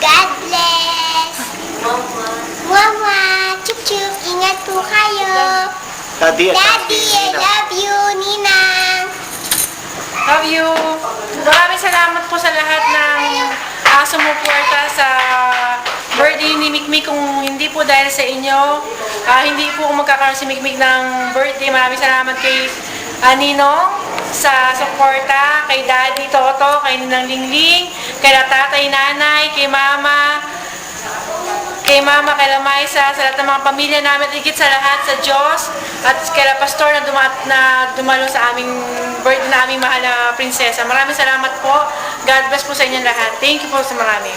God bless. Mama, chup-chup. Ingat po kayo. Daddy, Daddy, I love you, Ninang. Love you. Maraming salamat po sa lahat ng sumuporta sa birthday ni Mikmik. Kung hindi po dahil sa inyo, hindi po magkakaroon si Mikmik ng birthday. Maraming salamat kay Ninong sa suporta, kay Daddy Toto, kay Ninang Lingling, kay tatay, nanay, kay Mama, kay Lamaisa, sa lahat ng mga pamilya namin, higit sa lahat sa Diyos, at kay Pastor na dumalo sa aming birthday na aming mahal na prinsesa. Maraming salamat po. God bless po sa inyo lahat. Thank you po sa marami.